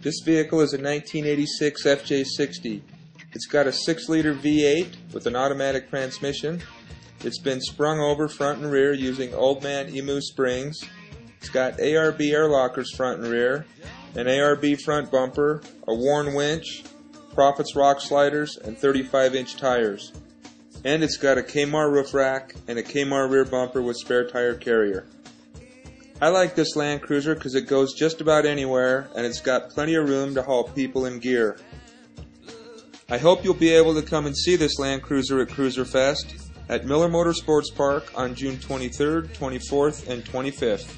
This vehicle is a 1986 FJ60. It's got a 6-liter V8 with an automatic transmission. It's been sprung over front and rear using Old Man Emu springs. It's got ARB air lockers front and rear, an ARB front bumper, a Warn winch, Profits rock sliders, and 35-inch tires. And it's got a Kmart roof rack and a Kmart rear bumper with spare tire carrier. I like this Land Cruiser because it goes just about anywhere and it's got plenty of room to haul people and gear. I hope you'll be able to come and see this Land Cruiser at Cruiser Fest at Miller Motorsports Park on June 23rd, 24th, and 25th.